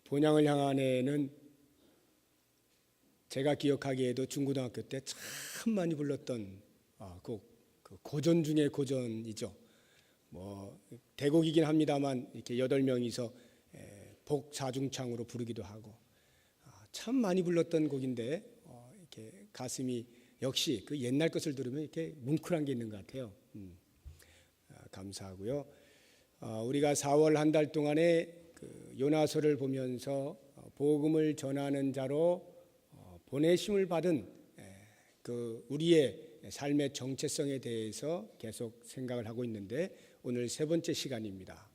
본향을 향한에는 제가 기억하기에도 중고등학교 때 참 많이 불렀던 곡, 그 고전 중의 고전이죠. 뭐 대곡이긴 합니다만 이렇게 8명이서 복사중창으로 부르기도 하고 참 많이 불렀던 곡인데 이렇게 가슴이 역시 그 옛날 것을 들으면 이렇게 뭉클한 게 있는 것 같아요. 감사하고요. 우리가 4월 한 달 동안에 그 요나서를 보면서 복음을 전하는 자로 보내심을 받은 그 우리의 삶의 정체성에 대해서 계속 생각을 하고 있는데 오늘 세 번째 시간입니다.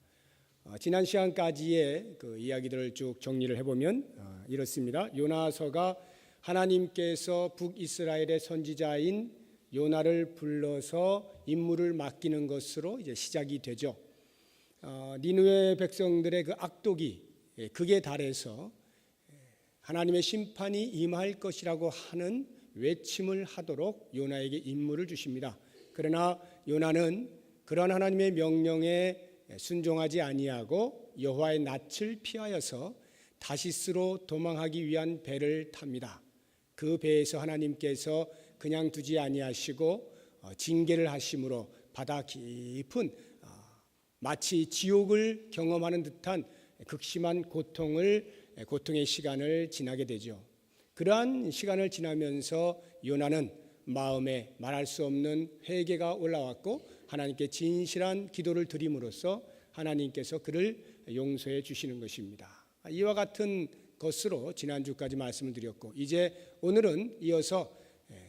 지난 시간까지의 그 이야기들을 쭉 정리를 해보면 이렇습니다. 요나서가 하나님께서 북이스라엘의 선지자인 요나를 불러서 임무를 맡기는 것으로 이제 시작이 되죠. 니느웨 백성들의 그 악독이 극에 달해서 하나님의 심판이 임할 것이라고 하는 외침을 하도록 요나에게 임무를 주십니다. 그러나 요나는 그런 하나님의 명령에 순종하지 아니하고 여호와의 낯을 피하여서 다시스로 도망하기 위한 배를 탑니다. 그 배에서 하나님께서 그냥 두지 아니하시고 징계를 하심으로 바다 깊은 마치 지옥을 경험하는 듯한 극심한 고통의 시간을 지나게 되죠. 그러한 시간을 지나면서 요나는 마음에 말할 수 없는 회개가 올라왔고 하나님께 진실한 기도를 드림으로써 하나님께서 그를 용서해 주시는 것입니다. 이와 같은 것으로 지난주까지 말씀을 드렸고 이제 오늘은 이어서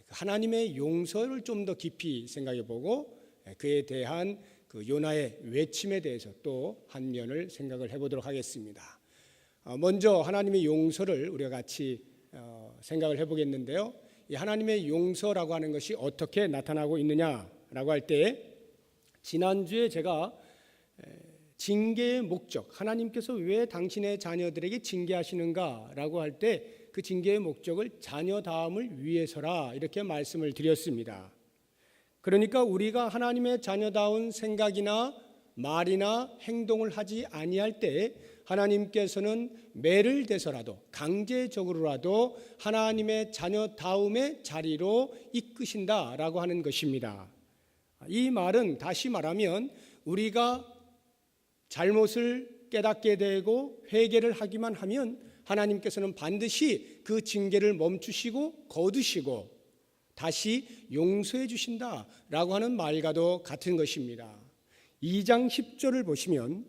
하나님의 용서를 좀 더 깊이 생각해 보고 그에 대한 그 요나의 외침에 대해서 또 한 면을 생각을 해보도록 하겠습니다. 먼저 하나님의 용서를 우리가 같이 생각을 해보겠는데요. 이 하나님의 용서라고 하는 것이 어떻게 나타나고 있느냐라고 할 때 지난주에 제가 징계의 목적, 하나님께서 왜 당신의 자녀들에게 징계하시는가라고 할 때 그 징계의 목적을 자녀다움을 위해서라 이렇게 말씀을 드렸습니다. 그러니까 우리가 하나님의 자녀다운 생각이나 말이나 행동을 하지 아니할 때 하나님께서는 매를 대서라도 강제적으로라도 하나님의 자녀다움의 자리로 이끄신다라고 하는 것입니다. 이 말은 다시 말하면 우리가 잘못을 깨닫게 되고 회개를 하기만 하면 하나님께서는 반드시 그 징계를 멈추시고 거두시고 다시 용서해 주신다라고 하는 말과도 같은 것입니다. 2장 10절을 보시면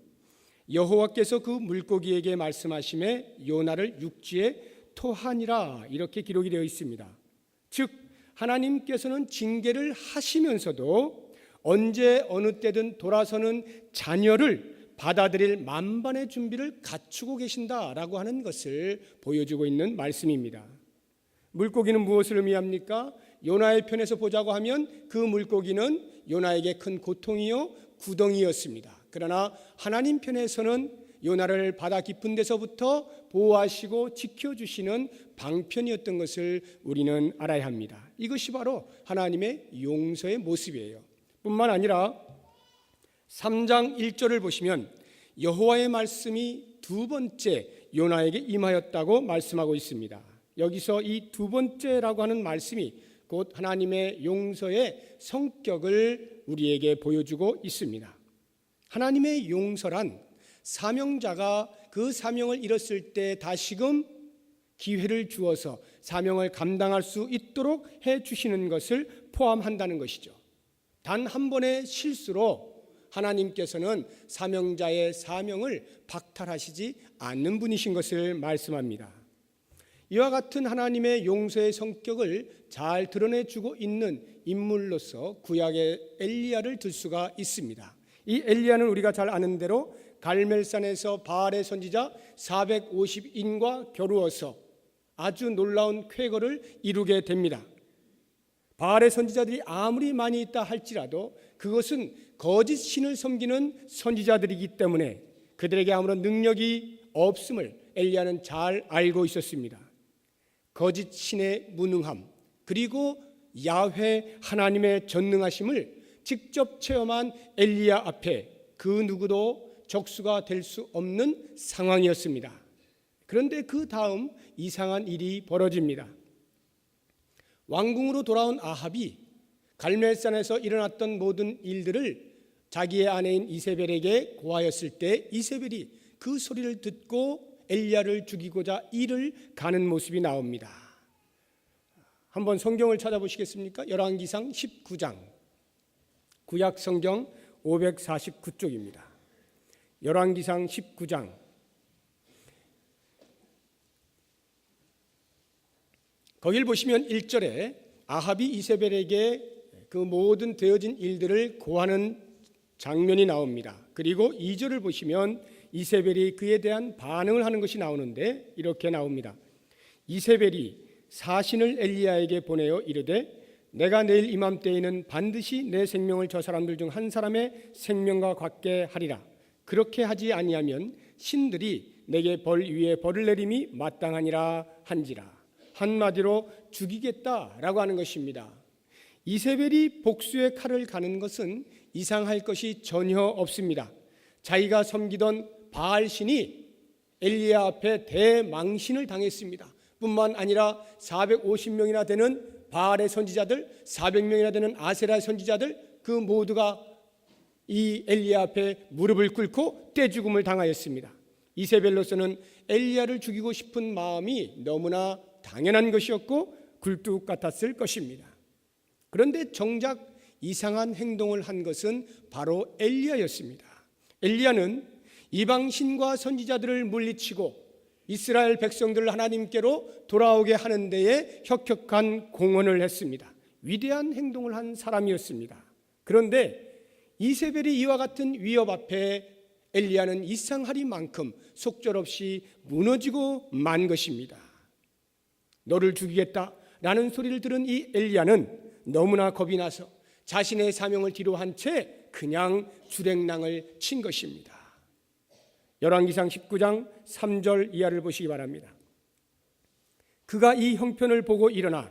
여호와께서 그 물고기에게 말씀하심에 요나를 육지에 토하니라 이렇게 기록이 되어 있습니다. 즉 하나님께서는 징계를 하시면서도 언제 어느 때든 돌아서는 자녀를 받아들일 만반의 준비를 갖추고 계신다라고 하는 것을 보여주고 있는 말씀입니다. 물고기는 무엇을 의미합니까? 요나의 편에서 보자고 하면 그 물고기는 요나에게 큰 고통이요 구덩이였습니다. 그러나 하나님 편에서는 요나를 바다 깊은 데서부터 보호하시고 지켜주시는 방편이었던 것을 우리는 알아야 합니다. 이것이 바로 하나님의 용서의 모습이에요. 뿐만 아니라 3장 1절을 보시면 여호와의 말씀이 두 번째 요나에게 임하였다고 말씀하고 있습니다. 여기서 이 두 번째라고 하는 말씀이 곧 하나님의 용서의 성격을 우리에게 보여주고 있습니다. 하나님의 용서란 사명자가 그 사명을 이뤘을 때 다시금 기회를 주어서 사명을 감당할 수 있도록 해주시는 것을 포함한다는 것이죠. 단 한 번의 실수로 하나님께서는 사명자의 사명을 박탈하시지 않는 분이신 것을 말씀합니다. 이와 같은 하나님의 용서의 성격을 잘 드러내주고 있는 인물로서 구약의 엘리야를 들 수가 있습니다. 이 엘리야는 우리가 잘 아는 대로 갈멜산에서 바알의 선지자 450인과 겨루어서 아주 놀라운 쾌거를 이루게 됩니다. 바알의 선지자들이 아무리 많이 있다 할지라도 그것은 거짓 신을 섬기는 선지자들이기 때문에 그들에게 아무런 능력이 없음을 엘리야는 잘 알고 있었습니다. 거짓 신의 무능함 그리고 야훼 하나님의 전능하심을 직접 체험한 엘리야 앞에 그 누구도 적수가 될 수 없는 상황이었습니다. 그런데 그 다음 이상한 일이 벌어집니다. 왕궁으로 돌아온 아합이 갈멜산에서 일어났던 모든 일들을 자기의 아내인 이세벨에게 고하였을 때 이세벨이 그 소리를 듣고 엘리야를 죽이고자 이를 가는 모습이 나옵니다. 한번 성경을 찾아보시겠습니까? 열왕기상 19장, 구약 성경 549쪽입니다. 열왕기상 19장 거길 보시면 1절에 아합이 이세벨에게 그 모든 되어진 일들을 고하는 장면이 나옵니다. 그리고 2절을 보시면 이세벨이 그에 대한 반응을 하는 것이 나오는데 이렇게 나옵니다. 이세벨이 사신을 엘리야에게 보내어 이르되 내가 내일 이맘때에는 반드시 내 생명을 저 사람들 중 한 사람의 생명과 같게 하리라. 그렇게 하지 아니하면 신들이 내게 벌 위에 벌을 내림이 마땅하니라 한지라. 한마디로 죽이겠다라고 하는 것입니다. 이세벨이 복수의 칼을 가는 것은 이상할 것이 전혀 없습니다. 자기가 섬기던 바알신이 엘리야 앞에 대망신을 당했습니다. 뿐만 아니라 450명이나 되는 바알의 선지자들, 400명이나 되는 아세라의 선지자들 그 모두가 이 엘리야 앞에 무릎을 꿇고 떼죽음을 당하였습니다. 이세벨로서는 엘리야를 죽이고 싶은 마음이 너무나 당연한 것이었고 굴뚝 같았을 것입니다. 그런데 정작 이상한 행동을 한 것은 바로 엘리야였습니다. 엘리야는 이방신과 선지자들을 물리치고 이스라엘 백성들을 하나님께로 돌아오게 하는 데에 혁혁한 공헌을 했습니다. 위대한 행동을 한 사람이었습니다. 그런데 이세벨이 이와 같은 위협 앞에 엘리야는 이상하리만큼 속절없이 무너지고 만 것입니다. 너를 죽이겠다라는 소리를 들은 이 엘리야는 너무나 겁이 나서 자신의 사명을 뒤로 한 채 그냥 주랭랑을 친 것입니다. 열왕기상 19장 3절 이하를 보시기 바랍니다. 그가 이 형편을 보고 일어나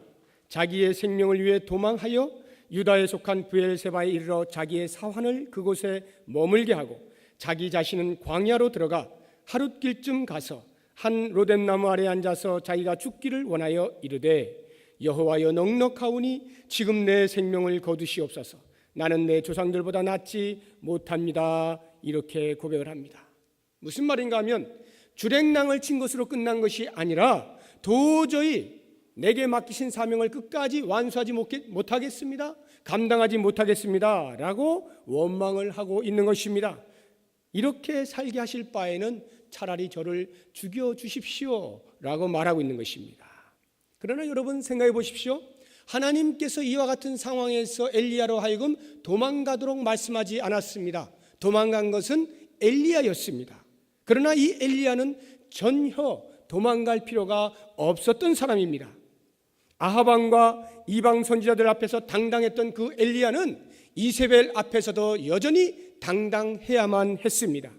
자기의 생명을 위해 도망하여 유다에 속한 브엘세바에 이르러 자기의 사환을 그곳에 머물게 하고 자기 자신은 광야로 들어가 하룻길쯤 가서 한 로뎀나무 아래 앉아서 자기가 죽기를 원하여 이르되 여호와여 넉넉하오니 지금 내 생명을 거두시옵소서. 나는 내 조상들보다 낫지 못합니다. 이렇게 고백을 합니다. 무슨 말인가 하면 주랭랑을 친 것으로 끝난 것이 아니라 도저히 내게 맡기신 사명을 끝까지 완수하지 못하겠습니다. 감당하지 못하겠습니다. 라고 원망을 하고 있는 것입니다. 이렇게 살게 하실 바에는 차라리 저를 죽여주십시오 라고 말하고 있는 것입니다. 그러나 여러분 생각해 보십시오. 하나님께서 이와 같은 상황에서 엘리야로 하여금 도망가도록 말씀하지 않았습니다. 도망간 것은 엘리야였습니다. 그러나 이 엘리야는 전혀 도망갈 필요가 없었던 사람입니다. 아합 왕과 이방 선지자들 앞에서 당당했던 그 엘리야는 이세벨 앞에서도 여전히 당당해야만 했습니다.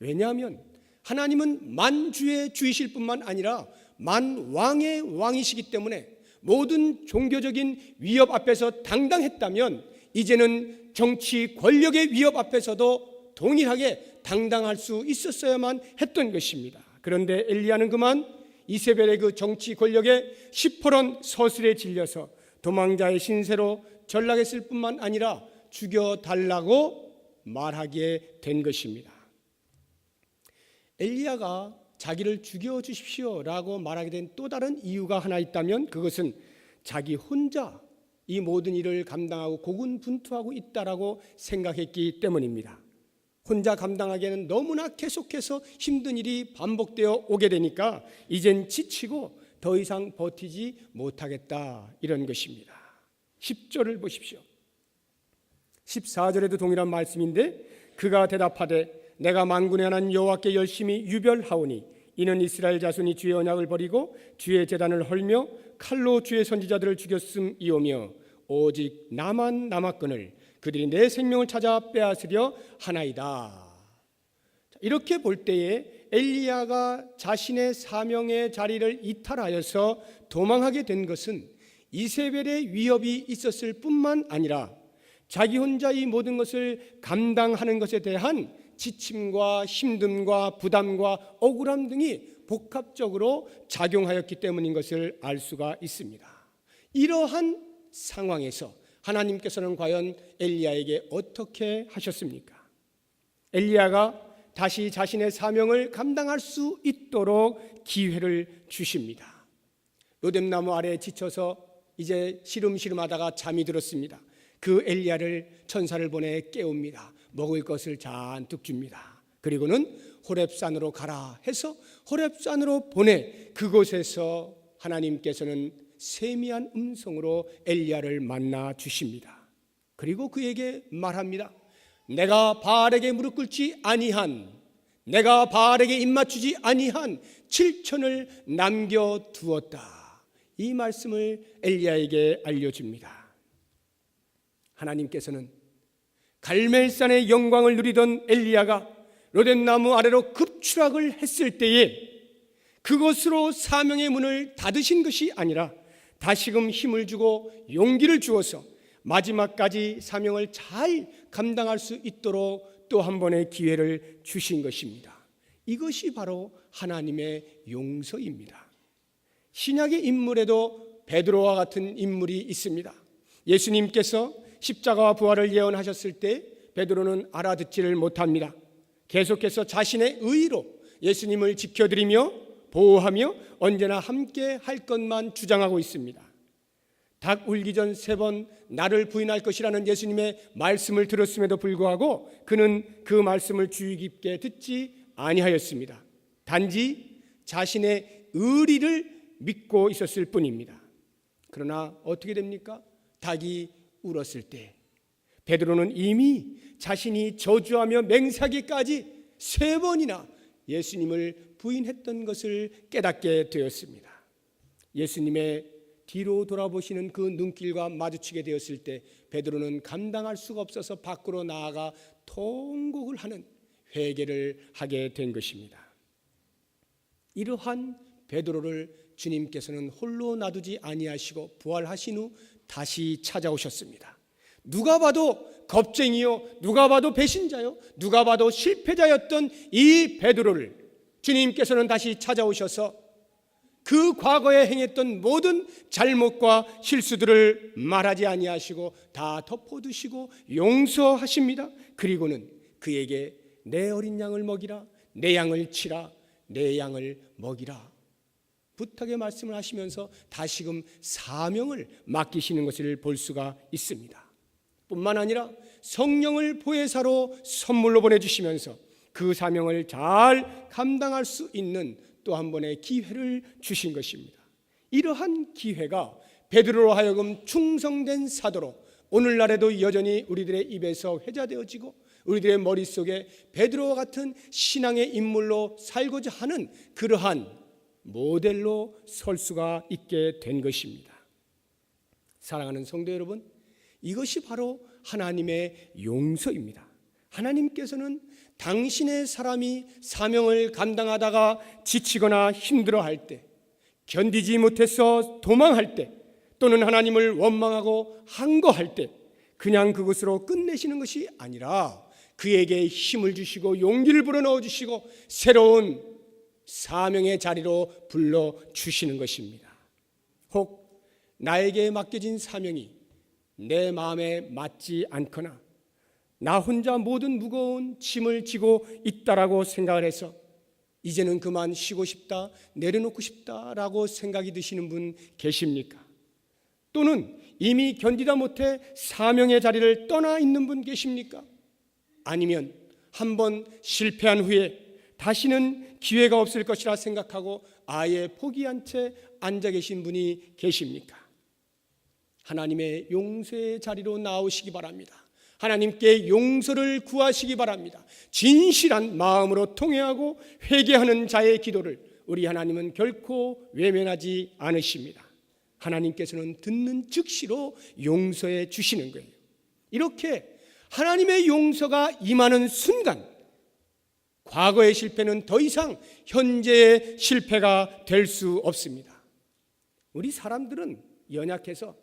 왜냐하면 하나님은 만주의 주이실 뿐만 아니라 만왕의 왕이시기 때문에 모든 종교적인 위협 앞에서 당당했다면 이제는 정치 권력의 위협 앞에서도 동일하게 당당할 수 있었어야만 했던 것입니다. 그런데 엘리야는 그만 이세벨의 그 정치 권력에 시퍼런 서슬에 질려서 도망자의 신세로 전락했을 뿐만 아니라 죽여달라고 말하게 된 것입니다. 엘리야가 자기를 죽여주십시오 라고 말하게 된 또 다른 이유가 하나 있다면 그것은 자기 혼자 이 모든 일을 감당하고 고군분투하고 있다라고 생각했기 때문입니다. 혼자 감당하기에는 너무나 계속해서 힘든 일이 반복되어 오게 되니까 이젠 지치고 더 이상 버티지 못하겠다 이런 것입니다. 10절을 보십시오. 14절에도 동일한 말씀인데 그가 대답하되 내가 만군의 하나님 여호와께 열심히 유별하오니 이는 이스라엘 자손이 주의 언약을 버리고 주의 제단을 헐며 칼로 주의 선지자들을 죽였음이오며 오직 나만 남았거늘 그들이 내 생명을 찾아 빼앗으려 하나이다. 이렇게 볼 때에 엘리야가 자신의 사명의 자리를 이탈하여서 도망하게 된 것은 이세벨의 위협이 있었을 뿐만 아니라 자기 혼자 이 모든 것을 감당하는 것에 대한 지침과 힘듦과 부담과 억울함 등이 복합적으로 작용하였기 때문인 것을 알 수가 있습니다. 이러한 상황에서 하나님께서는 과연 엘리야에게 어떻게 하셨습니까? 엘리야가 다시 자신의 사명을 감당할 수 있도록 기회를 주십니다. 로뎀나무 아래에 지쳐서 이제 시름시름하다가 잠이 들었습니다. 그 엘리야를 천사를 보내 깨웁니다. 먹을 것을 잔뜩 줍니다. 그리고는 호렙산으로 가라 해서 호렙산으로 보내 그곳에서 하나님께서는 세미한 음성으로 엘리야를 만나 주십니다. 그리고 그에게 말합니다. 내가 바알에게 무릎 꿇지 아니한, 내가 바알에게 입맞추지 아니한 7천을 남겨두었다. 이 말씀을 엘리야에게 알려줍니다. 하나님께서는 갈멜산의 영광을 누리던 엘리야가 로뎀나무 아래로 급추락을 했을 때에 그것으로 사명의 문을 닫으신 것이 아니라 다시금 힘을 주고 용기를 주어서 마지막까지 사명을 잘 감당할 수 있도록 또 한 번의 기회를 주신 것입니다. 이것이 바로 하나님의 용서입니다. 신약의 인물에도 베드로와 같은 인물이 있습니다. 예수님께서 십자가와 부활을 예언하셨을 때 베드로는 알아듣지를 못합니다. 계속해서 자신의 의로 예수님을 지켜드리며 보호하며 언제나 함께 할 것만 주장하고 있습니다. 닭 울기 전 3번 나를 부인할 것이라는 예수님의 말씀을 들었음에도 불구하고 그는 그 말씀을 주의 깊게 듣지 아니하였습니다. 단지 자신의 의리를 믿고 있었을 뿐입니다. 그러나 어떻게 됩니까? 닭이 울었을 때 베드로는 이미 자신이 저주하며 맹세하기까지 3번이나 예수님을 부인했던 것을 깨닫게 되었습니다. 예수님의 뒤로 돌아보시는 그 눈길과 마주치게 되었을 때 베드로는 감당할 수가 없어서 밖으로 나아가 통곡을 하는 회개를 하게 된 것입니다. 이러한 베드로를 주님께서는 홀로 놔두지 아니하시고 부활하신 후 다시 찾아오셨습니다. 누가 봐도 겁쟁이요, 누가 봐도 배신자요, 누가 봐도 실패자였던 이 베드로를 주님께서는 다시 찾아오셔서 그 과거에 행했던 모든 잘못과 실수들을 말하지 아니하시고 다 덮어두시고 용서하십니다. 그리고는 그에게 내 어린 양을 먹이라, 내 양을 치라, 내 양을 먹이라 부탁의 말씀을 하시면서 다시금 사명을 맡기시는 것을 볼 수가 있습니다. 뿐만 아니라 성령을 보혜사로 선물로 보내주시면서 그 사명을 잘 감당할 수 있는 또 한 번의 기회를 주신 것입니다. 이러한 기회가 베드로로 하여금 충성된 사도로 오늘날에도 여전히 우리들의 입에서 회자되어지고 우리들의 머릿속에 베드로와 같은 신앙의 인물로 살고자 하는 그러한 모델로 설 수가 있게 된 것입니다. 사랑하는 성도 여러분, 이것이 바로 하나님의 용서입니다. 하나님께서는 당신의 사람이 사명을 감당하다가 지치거나 힘들어할 때, 견디지 못해서 도망할 때, 또는 하나님을 원망하고 항거할 때 그냥 그것으로 끝내시는 것이 아니라 그에게 힘을 주시고 용기를 불어넣어 주시고 새로운 사명의 자리로 불러주시는 것입니다. 혹 나에게 맡겨진 사명이 내 마음에 맞지 않거나 나 혼자 모든 무거운 짐을 지고 있다라고 생각을 해서 이제는 그만 쉬고 싶다, 내려놓고 싶다라고 생각이 드시는 분 계십니까? 또는 이미 견디다 못해 사명의 자리를 떠나 있는 분 계십니까? 아니면 한번 실패한 후에 다시는 기회가 없을 것이라 생각하고 아예 포기한 채 앉아 계신 분이 계십니까? 하나님의 용서의 자리로 나오시기 바랍니다. 하나님께 용서를 구하시기 바랍니다. 진실한 마음으로 통회하고 회개하는 자의 기도를 우리 하나님은 결코 외면하지 않으십니다. 하나님께서는 듣는 즉시로 용서해 주시는 거예요. 이렇게 하나님의 용서가 임하는 순간 과거의 실패는 더 이상 현재의 실패가 될 수 없습니다. 우리 사람들은 연약해서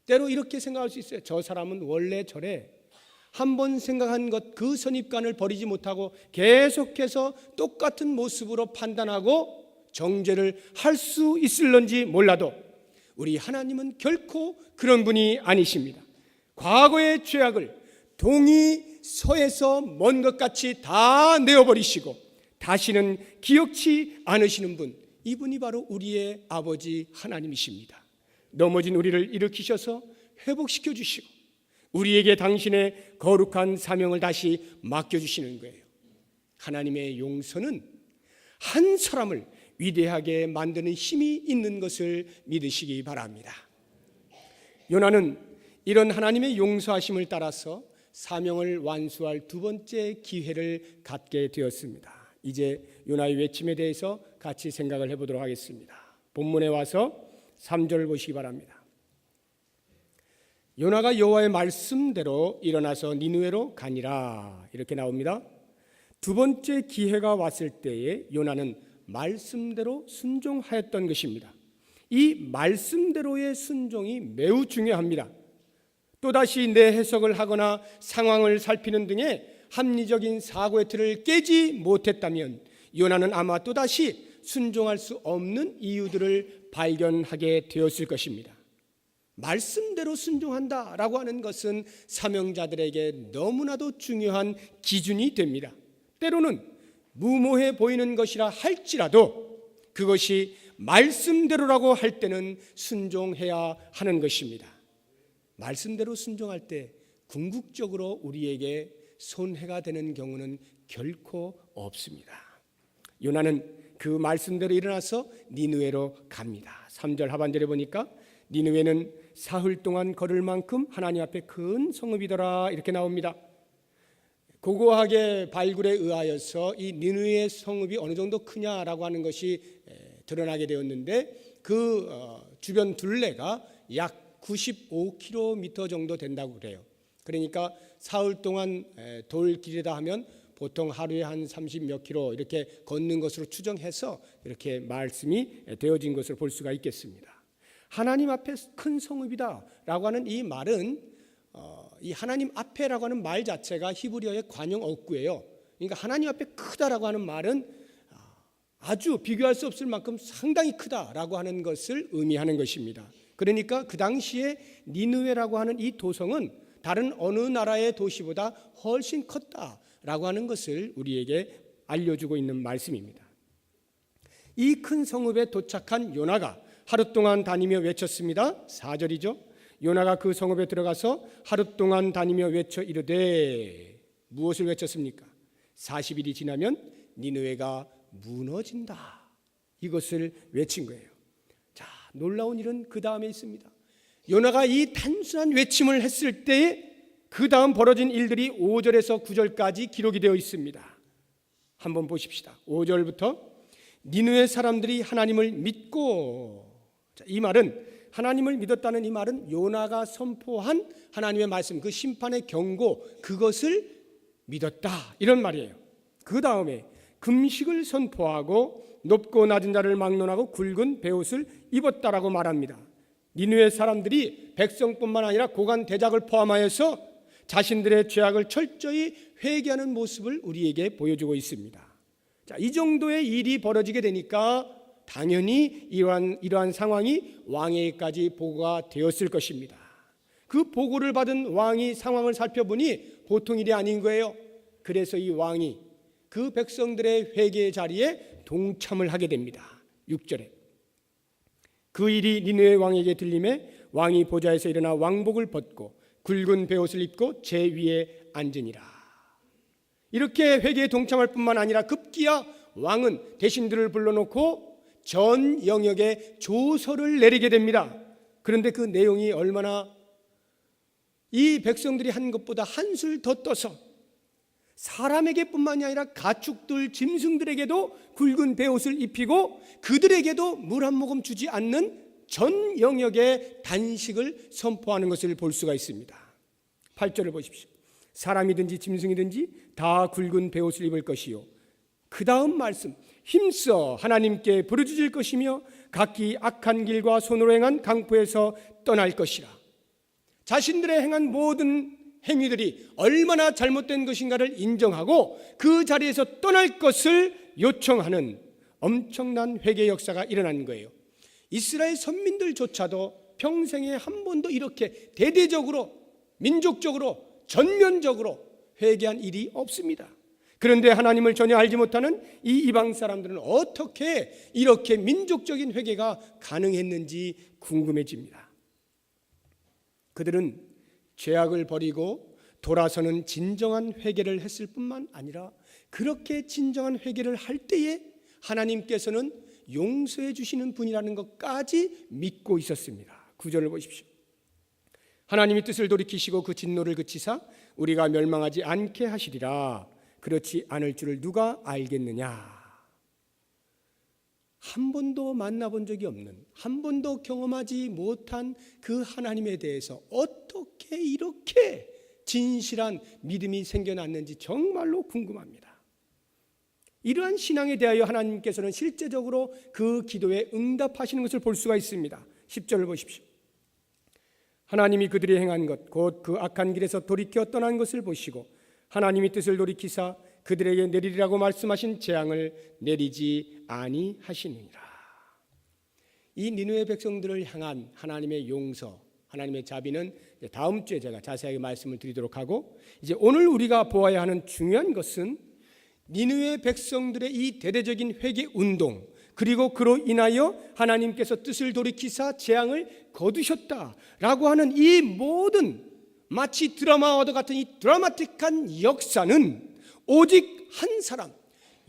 때로 이렇게 생각할 수 있어요. 저 사람은 원래 저래. 한 번 생각한 것 그 선입관을 버리지 못하고 계속해서 똑같은 모습으로 판단하고 정죄를 할 수 있을런지 몰라도 우리 하나님은 결코 그런 분이 아니십니다. 과거의 죄악을 동이 서에서 먼 것 같이 다 내어버리시고 다시는 기억치 않으시는 분, 이분이 바로 우리의 아버지 하나님이십니다. 넘어진 우리를 일으키셔서 회복시켜 주시고 우리에게 당신의 거룩한 사명을 다시 맡겨주시는 거예요. 하나님의 용서는 한 사람을 위대하게 만드는 힘이 있는 것을 믿으시기 바랍니다. 요나는 이런 하나님의 용서하심을 따라서 사명을 완수할 두 번째 기회를 갖게 되었습니다. 이제 요나의 외침에 대해서 같이 생각을 해보도록 하겠습니다. 본문에 와서 3절 보시기 바랍니다. 요나가 여호와의 말씀대로 일어나서 니느웨로 가니라, 이렇게 나옵니다. 두 번째 기회가 왔을 때에 요나는 말씀대로 순종하였던 것입니다. 이 말씀대로의 순종이 매우 중요합니다. 또다시 내 해석을 하거나 상황을 살피는 등의 합리적인 사고의 틀을 깨지 못했다면 요나는 아마 또다시 순종할 수 없는 이유들을 발견하게 되었을 것입니다. 말씀대로 순종한다라고 하는 것은 사명자들에게 너무나도 중요한 기준이 됩니다. 때로는 무모해 보이는 것이라 할지라도 그것이 말씀대로라고 할 때는 순종해야 하는 것입니다. 말씀대로 순종할 때 궁극적으로 우리에게 손해가 되는 경우는 결코 없습니다. 요나는 그 말씀대로 일어나서 니느웨로 갑니다. 3절 하반절에 보니까 니느웨는 사흘 동안 걸을 만큼 하나님 앞에 큰 성읍이더라, 이렇게 나옵니다. 고고하게 발굴에 의하여서 이 니느웨 성읍이 어느 정도 크냐라고 하는 것이 드러나게 되었는데 그 주변 둘레가 약 95km 정도 된다고 그래요. 그러니까 사흘 동안 돌길이다 하면 보통 하루에 한 30몇 킬로 이렇게 걷는 것으로 추정해서 이렇게 말씀이 되어진 것을 볼 수가 있겠습니다. 하나님 앞에 큰 성읍이다라고 하는 이 말은 이 하나님 앞에라고 하는 말 자체가 히브리어의 관용 어구예요. 그러니까 하나님 앞에 크다라고 하는 말은 아주 비교할 수 없을 만큼 상당히 크다라고 하는 것을 의미하는 것입니다. 그러니까 그 당시에 니느웨라고 하는 이 도성은 다른 어느 나라의 도시보다 훨씬 컸다라고 하는 것을 우리에게 알려주고 있는 말씀입니다. 이 큰 성읍에 도착한 요나가 하루 동안 다니며 외쳤습니다. 4절이죠. 요나가 그 성읍에 들어가서 하루 동안 다니며 외쳐 이르되, 무엇을 외쳤습니까? 40일이 지나면 니느웨가 무너진다, 이것을 외친 거예요. 자, 놀라운 일은 그 다음에 있습니다. 요나가 이 단순한 외침을 했을 때에 그 다음 벌어진 일들이 5절에서 9절까지 기록이 되어 있습니다. 한번 보십시다. 5절부터 니느웨 사람들이 하나님을 믿고, 자, 이 말은 하나님을 믿었다는 이 말은 요나가 선포한 하나님의 말씀, 그 심판의 경고, 그것을 믿었다, 이런 말이에요. 그 다음에 금식을 선포하고 높고 낮은 자를 막론하고 굵은 베옷을 입었다라고 말합니다. 니느웨 사람들이 백성뿐만 아니라 고관 대작을 포함하여서 자신들의 죄악을 철저히 회개하는 모습을 우리에게 보여주고 있습니다. 자, 이 정도의 일이 벌어지게 되니까 당연히 이러한 상황이 왕에게까지 보고가 되었을 것입니다. 그 보고를 받은 왕이 상황을 살펴보니 보통 일이 아닌 거예요. 그래서 이 왕이 그 백성들의 회개의 자리에 동참을 하게 됩니다. 6절에 그 일이 니느웨 왕에게 들림에 왕이 보좌에서 일어나 왕복을 벗고 굵은 베옷을 입고 제 위에 앉으니라. 이렇게 회개에 동참할 뿐만 아니라 급기야 왕은 대신들을 불러놓고 전 영역에 조서를 내리게 됩니다. 그런데 그 내용이 얼마나 이 백성들이 한 것보다 한술 더 떠서 사람에게 뿐만이 아니라 가축들, 짐승들에게도 굵은 베옷을 입히고 그들에게도 물 한 모금 주지 않는 전 영역의 단식을 선포하는 것을 볼 수가 있습니다. 8절을 보십시오. 사람이든지 짐승이든지 다 굵은 베옷을 입을 것이요, 그 다음 말씀, 힘써 하나님께 부르짖을 것이며 각기 악한 길과 손으로 행한 강포에서 떠날 것이라. 자신들의 행한 모든 행위들이 얼마나 잘못된 것인가를 인정하고 그 자리에서 떠날 것을 요청하는 엄청난 회개 역사가 일어난 거예요. 이스라엘 선민들조차도 평생에 한 번도 이렇게 대대적으로, 민족적으로, 전면적으로 회개한 일이 없습니다. 그런데 하나님을 전혀 알지 못하는 이 이방 사람들은 어떻게 이렇게 민족적인 회개가 가능했는지 궁금해집니다. 그들은 죄악을 버리고 돌아서는 진정한 회개를 했을 뿐만 아니라 그렇게 진정한 회개를 할 때에 하나님께서는 용서해 주시는 분이라는 것까지 믿고 있었습니다. 9절을 보십시오. 하나님이 뜻을 돌이키시고 그 진노를 그치사 우리가 멸망하지 않게 하시리라. 그렇지 않을 줄을 누가 알겠느냐. 한 번도 만나본 적이 없는, 한 번도 경험하지 못한 그 하나님에 대해서 어떻게 이렇게 진실한 믿음이 생겨났는지 정말로 궁금합니다. 이러한 신앙에 대하여 하나님께서는 실제적으로 그 기도에 응답하시는 것을 볼 수가 있습니다. 10절을 보십시오. 하나님이 그들이 행한 것 곧 그 악한 길에서 돌이켜 떠난 것을 보시고 하나님이 뜻을 돌이키사 그들에게 내리리라고 말씀하신 재앙을 내리지 아니하시느니라. 이 니느웨 백성들을 향한 하나님의 용서, 하나님의 자비는 다음 주에 제가 자세하게 말씀을 드리도록 하고, 이제 오늘 우리가 보아야 하는 중요한 것은 니느웨 백성들의 이 대대적인 회개 운동, 그리고 그로 인하여 하나님께서 뜻을 돌이키사 재앙을 거두셨다라고 하는 이 모든 마치 드라마와도 같은 이 드라마틱한 역사는 오직 한 사람,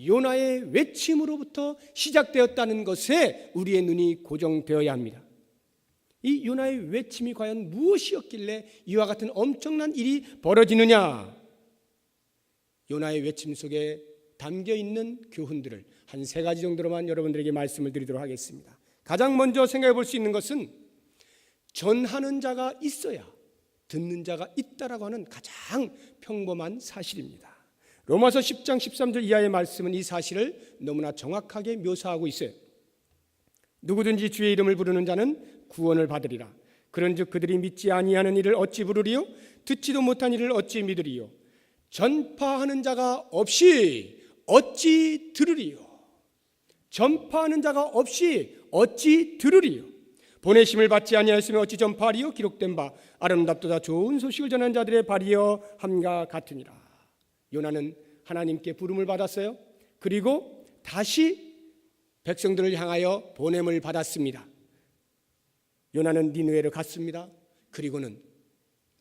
요나의 외침으로부터 시작되었다는 것에 우리의 눈이 고정되어야 합니다. 이 요나의 외침이 과연 무엇이었길래 이와 같은 엄청난 일이 벌어지느냐? 요나의 외침 속에 담겨있는 교훈들을 한 3가지 정도로만 여러분들에게 말씀을 드리도록 하겠습니다. 가장 먼저 생각해 볼 수 있는 것은 전하는 자가 있어야 듣는 자가 있다라고 하는 가장 평범한 사실입니다. 로마서 10장 13절 이하의 말씀은 이 사실을 너무나 정확하게 묘사하고 있어요. 누구든지 주의 이름을 부르는 자는 구원을 받으리라. 그런즉 그들이 믿지 아니하는 이를 어찌 부르리요? 듣지도 못한 이를 어찌 믿으리요? 전파하는 자가 없이 어찌 들으리요? 전파하는 자가 없이 어찌 들으리요? 보내심을 받지 아니하였으면 어찌 전파하리요? 기록된 바 아름답도다 좋은 소식을 전하는 자들의 발이여 함과 같으니라. 요나는 하나님께 부름을 받았어요. 그리고 다시 백성들을 향하여 보냄을 받았습니다. 요나는 니느웨로 갔습니다. 그리고는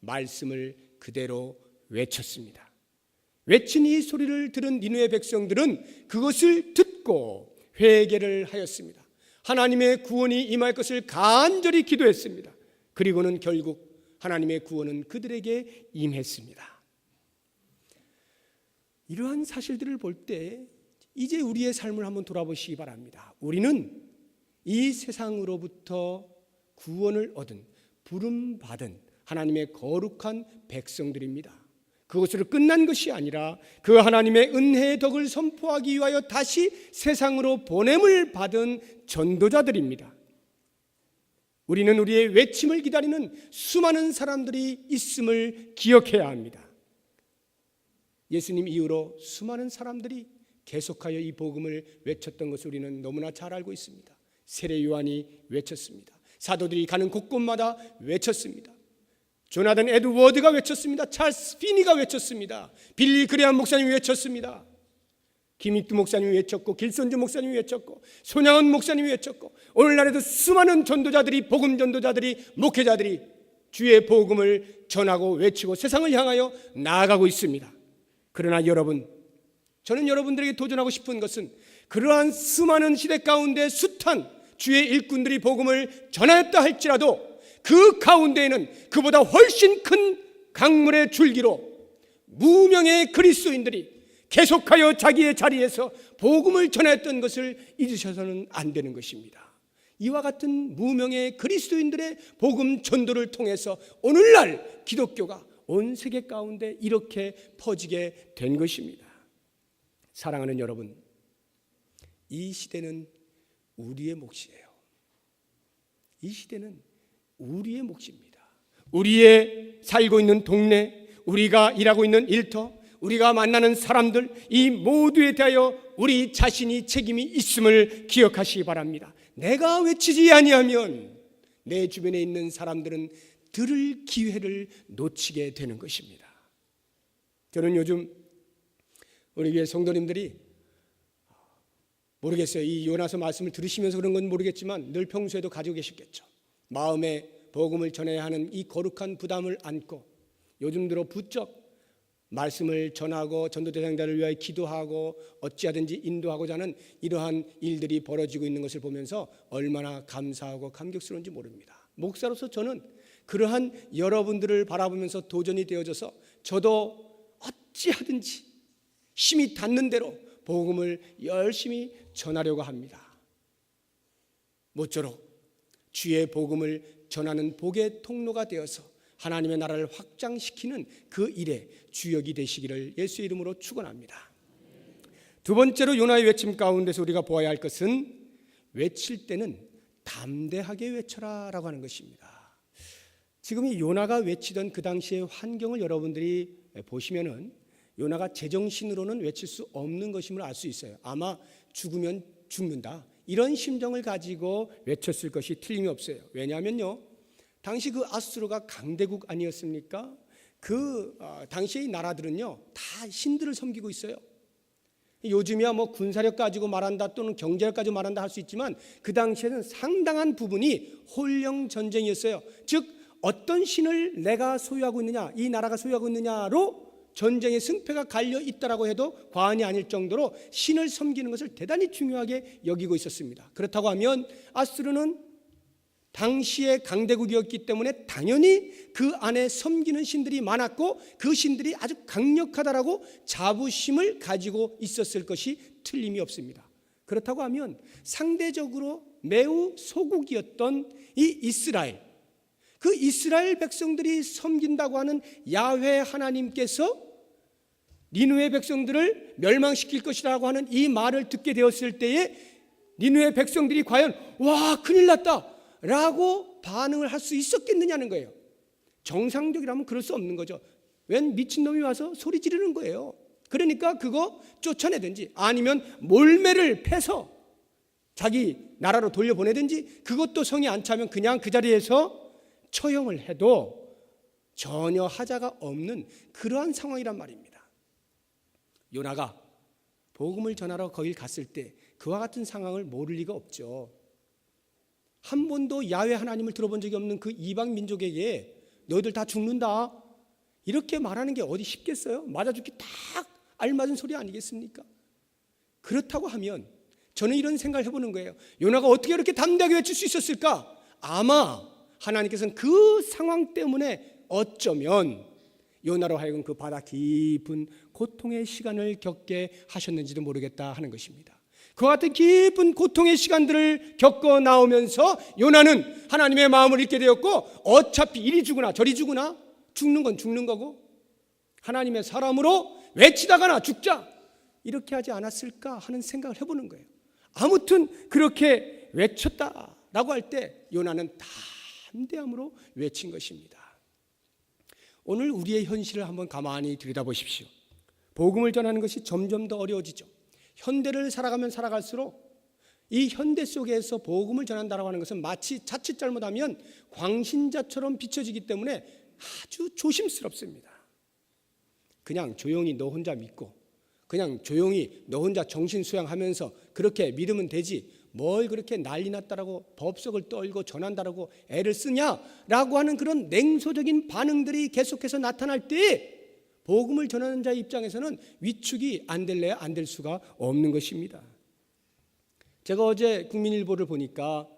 말씀을 그대로 외쳤습니다. 외친 이 소리를 들은 니느웨 백성들은 그것을 듣고 회개를 하였습니다. 하나님의 구원이 임할 것을 간절히 기도했습니다. 그리고는 결국 하나님의 구원은 그들에게 임했습니다. 이러한 사실들을 볼 때 이제 우리의 삶을 한번 돌아보시기 바랍니다. 우리는 이 세상으로부터 구원을 얻은, 부름받은 하나님의 거룩한 백성들입니다. 그것으로 끝난 것이 아니라 그 하나님의 은혜의 덕을 선포하기 위하여 다시 세상으로 보냄을 받은 전도자들입니다. 우리는 우리의 외침을 기다리는 수많은 사람들이 있음을 기억해야 합니다. 예수님 이후로 수많은 사람들이 계속하여 이 복음을 외쳤던 것을 우리는 너무나 잘 알고 있습니다. 세례 요한이 외쳤습니다. 사도들이 가는 곳곳마다 외쳤습니다. 조나단 에드워드가 외쳤습니다. 찰스 피니가 외쳤습니다. 빌리 그레함 목사님이 외쳤습니다. 김익두 목사님이 외쳤고, 길선주 목사님이 외쳤고, 손양원 목사님이 외쳤고, 오늘날에도 수많은 전도자들이, 복음 전도자들이, 목회자들이 주의 복음을 전하고 외치고 세상을 향하여 나아가고 있습니다. 그러나 여러분, 저는 여러분들에게 도전하고 싶은 것은 그러한 수많은 시대 가운데 숱한 주의 일꾼들이 복음을 전하였다 할지라도 그 가운데에는 그보다 훨씬 큰 강물의 줄기로 무명의 그리스도인들이 계속하여 자기의 자리에서 복음을 전했던 것을 잊으셔서는 안 되는 것입니다. 이와 같은 무명의 그리스도인들의 복음 전도를 통해서 오늘날 기독교가 온 세계 가운데 이렇게 퍼지게 된 것입니다. 사랑하는 여러분, 이 시대는 우리의 몫이에요. 이 시대는 우리의 몫입니다. 우리의 살고 있는 동네, 우리가 일하고 있는 일터, 우리가 만나는 사람들 이 모두에 대하여 우리 자신이 책임이 있음을 기억하시기 바랍니다. 내가 외치지 아니하면 내 주변에 있는 사람들은 들을 기회를 놓치게 되는 것입니다. 저는 요즘 우리 교회 성도님들이 모르겠어요. 이 요나서 말씀을 들으시면서 그런 건 모르겠지만 늘 평소에도 가지고 계셨겠죠. 마음에 복음을 전해야 하는 이 거룩한 부담을 안고 요즘 들어 부쩍 말씀을 전하고 전도 대상자를 위하여 기도하고 어찌하든지 인도하고자 하는 이러한 일들이 벌어지고 있는 것을 보면서 얼마나 감사하고 감격스러운지 모릅니다. 목사로서 저는 그러한 여러분들을 바라보면서 도전이 되어져서 저도 어찌하든지 힘이 닿는 대로 복음을 열심히 전하려고 합니다. 모쪼록 주의 복음을 전하는 복의 통로가 되어서 하나님의 나라를 확장시키는 그 일에 주역이 되시기를 예수의 이름으로 축원합니다. 두 번째로 요나의 외침 가운데서 우리가 보아야 할 것은 외칠 때는 담대하게 외쳐라 라고 하는 것입니다. 지금 이 요나가 외치던 그 당시의 환경을 여러분들이 보시면은 요나가 제정신으로는 외칠 수 없는 것임을 알 수 있어요. 아마 죽으면 죽는다 이런 심정을 가지고 외쳤을 것이 틀림이 없어요. 왜냐하면요, 당시 그 아수르가 강대국 아니었습니까? 그 당시의 나라들은요 다 신들을 섬기고 있어요. 요즘이야 뭐 군사력 가지고 말한다 또는 경제력 가지고 말한다 할 수 있지만 그 당시에는 상당한 부분이 홀령 전쟁이었어요. 즉 어떤 신을 내가 소유하고 있느냐, 이 나라가 소유하고 있느냐로 전쟁의 승패가 갈려 있다라고 해도 과언이 아닐 정도로 신을 섬기는 것을 대단히 중요하게 여기고 있었습니다. 그렇다고 하면 아수르는 당시의 강대국이었기 때문에 당연히 그 안에 섬기는 신들이 많았고 그 신들이 아주 강력하다라고 자부심을 가지고 있었을 것이 틀림이 없습니다. 그렇다고 하면 상대적으로 매우 소국이었던 이 이스라엘, 그 이스라엘 백성들이 섬긴다고 하는 야훼 하나님께서 니느웨 백성들을 멸망시킬 것이라고 하는 이 말을 듣게 되었을 때에 니느웨 백성들이 과연 와 큰일 났다 라고 반응을 할 수 있었겠느냐는 거예요. 정상적이라면 그럴 수 없는 거죠. 웬 미친놈이 와서 소리 지르는 거예요. 그러니까 그거 쫓아내든지 아니면 몰매를 패서 자기 나라로 돌려보내든지 그것도 성이 안 차면 그냥 그 자리에서 처형을 해도 전혀 하자가 없는 그러한 상황이란 말입니다. 요나가 복음을 전하러 거길 갔을 때 그와 같은 상황을 모를 리가 없죠. 한 번도 야훼 하나님을 들어본 적이 없는 그 이방 민족에게 너희들 다 죽는다 이렇게 말하는 게 어디 쉽겠어요? 맞아 죽기 딱 알맞은 소리 아니겠습니까? 그렇다고 하면 저는 이런 생각을 해보는 거예요. 요나가 어떻게 이렇게 담대하게 외칠 수 있었을까? 아마 하나님께서는 그 상황 때문에 어쩌면 요나로 하여금 그 바다 깊은 고통의 시간을 겪게 하셨는지도 모르겠다 하는 것입니다. 그와 같은 깊은 고통의 시간들을 겪어 나오면서 요나는 하나님의 마음을 읽게 되었고 어차피 이리 죽으나 저리 죽으나 죽는 건 죽는 거고 하나님의 사람으로 외치다가나 죽자 이렇게 하지 않았을까 하는 생각을 해보는 거예요. 아무튼 그렇게 외쳤다라고 할 때 요나는 담대함으로 외친 것입니다. 오늘 우리의 현실을 한번 가만히 들여다보십시오. 복음을 전하는 것이 점점 더 어려워지죠. 현대를 살아가면 살아갈수록 이 현대 속에서 복음을 전한다고 하는 것은 마치 자칫 잘못하면 광신자처럼 비춰지기 때문에 아주 조심스럽습니다. 그냥 조용히 너 혼자 믿고 그냥 조용히 너 혼자 정신 수양하면서 그렇게 믿으면 되지 뭘 그렇게 난리 났다라고 법석을 떨고 전한다라고 애를 쓰냐라고 하는 그런 냉소적인 반응들이 계속해서 나타날 때 복음을 전하는 자의 입장에서는 위축이 안 될래야 안 될 수가 없는 것입니다. 제가 어제 국민일보를 보니까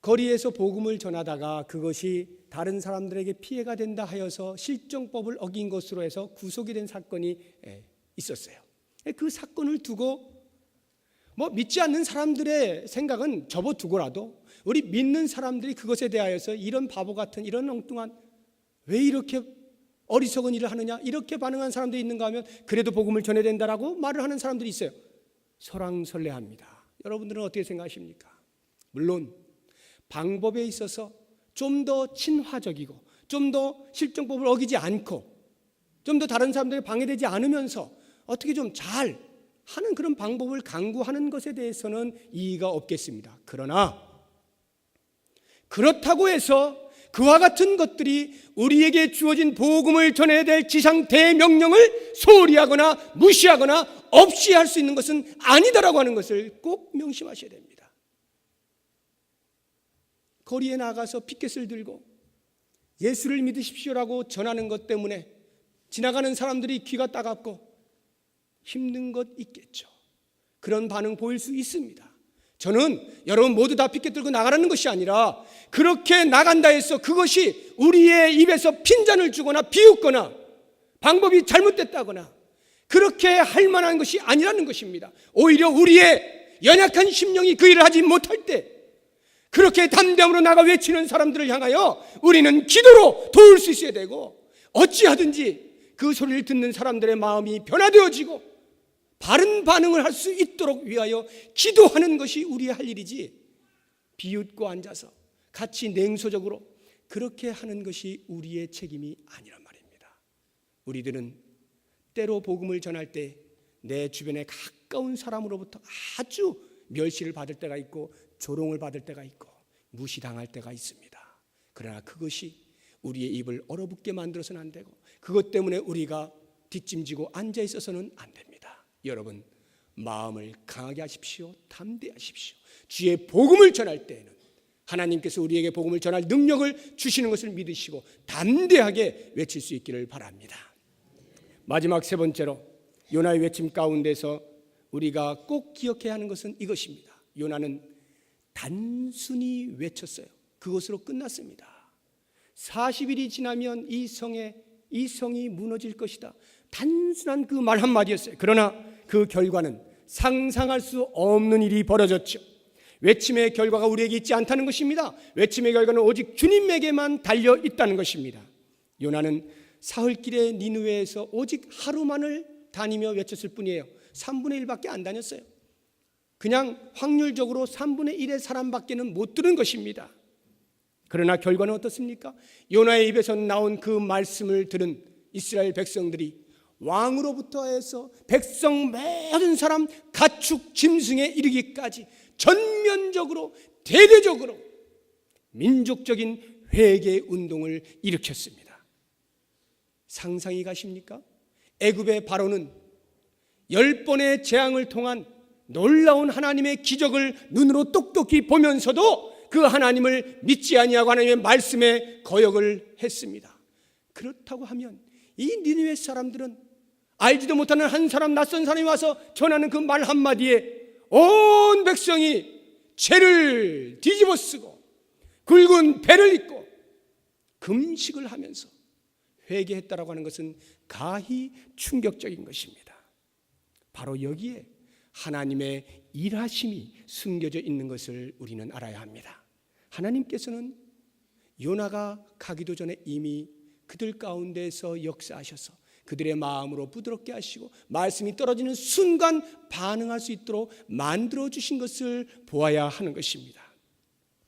거리에서 복음을 전하다가 그것이 다른 사람들에게 피해가 된다 하여서 실정법을 어긴 것으로 해서 구속이 된 사건이 있었어요. 그 사건을 두고 믿지 않는 사람들의 생각은 접어두고라도 우리 믿는 사람들이 그것에 대하여서 이런 바보 같은 이런 엉뚱한 왜 이렇게 어리석은 일을 하느냐 이렇게 반응한 사람들이 있는가 하면 그래도 복음을 전해야 된다라고 말을 하는 사람들이 있어요. 설왕설래합니다. 여러분들은 어떻게 생각하십니까? 물론 방법에 있어서 좀 더 친화적이고 좀 더 실정법을 어기지 않고 좀 더 다른 사람들에게 방해되지 않으면서 어떻게 좀 잘 하는 그런 방법을 강구하는 것에 대해서는 이의가 없겠습니다. 그러나 그렇다고 해서 그와 같은 것들이 우리에게 주어진 복음을 전해야 될 지상 대명령을 소홀히 하거나 무시하거나 없이 할 수 있는 것은 아니다라고 하는 것을 꼭 명심하셔야 됩니다. 거리에 나가서 피켓을 들고 예수를 믿으십시오라고 전하는 것 때문에 지나가는 사람들이 귀가 따갑고 힘든 것 있겠죠. 그런 반응 보일 수 있습니다. 저는 여러분 모두 다 피켓 들고 나가라는 것이 아니라 그렇게 나간다 해서 그것이 우리의 입에서 핀잔을 주거나 비웃거나 방법이 잘못됐다거나 그렇게 할 만한 것이 아니라는 것입니다. 오히려 우리의 연약한 심령이 그 일을 하지 못할 때 그렇게 담대함으로 나가 외치는 사람들을 향하여 우리는 기도로 도울 수 있어야 되고, 어찌하든지 그 소리를 듣는 사람들의 마음이 변화되어지고 바른 반응을 할 수 있도록 위하여 기도하는 것이 우리의 할 일이지, 비웃고 앉아서 같이 냉소적으로 그렇게 하는 것이 우리의 책임이 아니란 말입니다. 우리들은 때로 복음을 전할 때 내 주변에 가까운 사람으로부터 아주 멸시를 받을 때가 있고 조롱을 받을 때가 있고 무시당할 때가 있습니다. 그러나 그것이 우리의 입을 얼어붙게 만들어서는 안 되고 그것 때문에 우리가 뒷짐지고 앉아 있어서는 안 됩니다. 여러분, 마음을 강하게 하십시오. 담대하십시오. 주의 복음을 전할 때에는 하나님께서 우리에게 복음을 전할 능력을 주시는 것을 믿으시고 담대하게 외칠 수 있기를 바랍니다. 마지막 세 번째로 요나의 외침 가운데서 우리가 꼭 기억해야 하는 것은 이것입니다. 요나는 단순히 외쳤어요. 그것으로 끝났습니다. 40일이 지나면 이 성이 무너질 것이다. 단순한 그 말 한마디였어요. 그러나 그 결과는 상상할 수 없는 일이 벌어졌죠. 외침의 결과가 우리에게 있지 않다는 것입니다. 외침의 결과는 오직 주님에게만 달려 있다는 것입니다. 요나는 사흘길의 니느웨에서 오직 하루만을 다니며 외쳤을 뿐이에요. 3분의 1밖에 안 다녔어요. 그냥 확률적으로 3분의 1의 사람밖에는 못 들은 것입니다. 그러나 결과는 어떻습니까? 요나의 입에서 나온 그 말씀을 들은 이스라엘 백성들이 왕으로부터 해서 백성 모든 사람 가축 짐승에 이르기까지 전면적으로 대대적으로 민족적인 회개 운동을 일으켰습니다. 상상이 가십니까? 애굽의 바로는 10번의 재앙을 통한 놀라운 하나님의 기적을 눈으로 똑똑히 보면서도 그 하나님을 믿지 아니하고 하나님의 말씀에 거역을 했습니다. 그렇다고 하면 이 니느웨 사람들은 알지도 못하는 한 사람, 낯선 사람이 와서 전하는 그 말 한마디에 온 백성이 죄를 뒤집어쓰고 굵은 배를 입고 금식을 하면서 회개했다라고 하는 것은 가히 충격적인 것입니다. 바로 여기에 하나님의 일하심이 숨겨져 있는 것을 우리는 알아야 합니다. 하나님께서는 요나가 가기도 전에 이미 그들 가운데서 역사하셔서 그들의 마음으로 부드럽게 하시고 말씀이 떨어지는 순간 반응할 수 있도록 만들어주신 것을 보아야 하는 것입니다.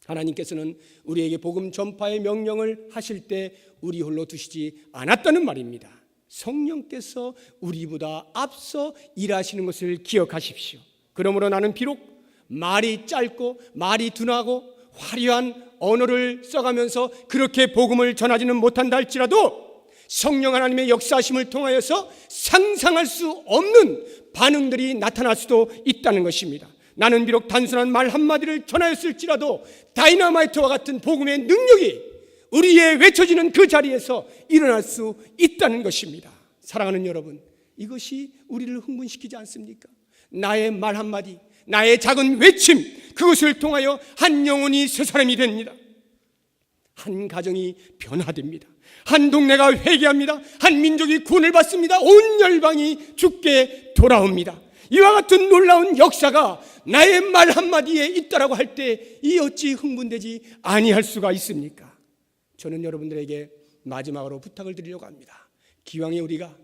하나님께서는 우리에게 복음 전파의 명령을 하실 때 우리 홀로 두시지 않았다는 말입니다. 성령께서 우리보다 앞서 일하시는 것을 기억하십시오. 그러므로 나는 비록 말이 짧고 말이 둔하고 화려한 언어를 써가면서 그렇게 복음을 전하지는 못한다 할지라도 성령 하나님의 역사하심을 통하여서 상상할 수 없는 반응들이 나타날 수도 있다는 것입니다. 나는 비록 단순한 말 한마디를 전하였을지라도 다이너마이트와 같은 복음의 능력이 우리의 외쳐지는 그 자리에서 일어날 수 있다는 것입니다. 사랑하는 여러분, 이것이 우리를 흥분시키지 않습니까? 나의 말 한마디, 나의 작은 외침, 그것을 통하여 한 영혼이 새 사람이 됩니다. 한 가정이 변화됩니다. 한 동네가 회개합니다. 한 민족이 구원을 받습니다. 온 열방이 주께 돌아옵니다. 이와 같은 놀라운 역사가 나의 말 한마디에 있다라고 할 때 이 어찌 흥분되지 아니할 수가 있습니까? 저는 여러분들에게 마지막으로 부탁을 드리려고 합니다. 기왕에 우리가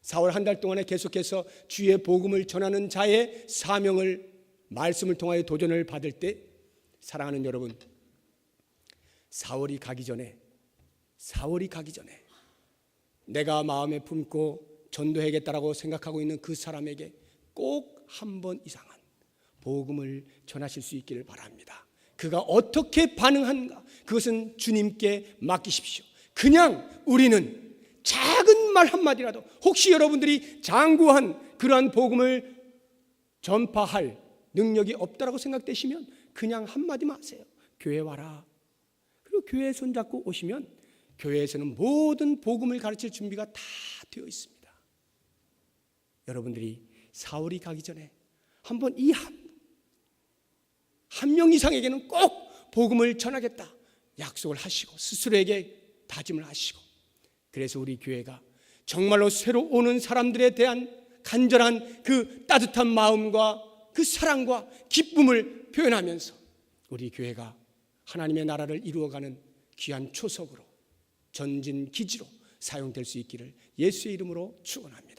4월 한 달 동안에 계속해서 주의 복음을 전하는 자의 사명을 말씀을 통하여 도전을 받을 때, 사랑하는 여러분, 4월이 가기 전에 내가 마음에 품고 전도해야겠다라고 생각하고 있는 그 사람에게 꼭 한 번 이상은 복음을 전하실 수 있기를 바랍니다. 그가 어떻게 반응하는가, 그것은 주님께 맡기십시오. 그냥 우리는 작은 말 한마디라도, 혹시 여러분들이 장구한 그러한 복음을 전파할 능력이 없다라고 생각되시면 그냥 한마디만 하세요. 교회 와라. 그리고 교회에 손잡고 오시면 교회에서는 모든 복음을 가르칠 준비가 다 되어 있습니다. 여러분들이 사울이 가기 전에 한번 이 한 명 이상에게는 꼭 복음을 전하겠다 약속을 하시고 스스로에게 다짐을 하시고, 그래서 우리 교회가 정말로 새로 오는 사람들에 대한 간절한 그 따뜻한 마음과 그 사랑과 기쁨을 표현하면서 우리 교회가 하나님의 나라를 이루어가는 귀한 초석으로, 전진 기지로 사용될 수 있기를 예수의 이름으로 축원합니다.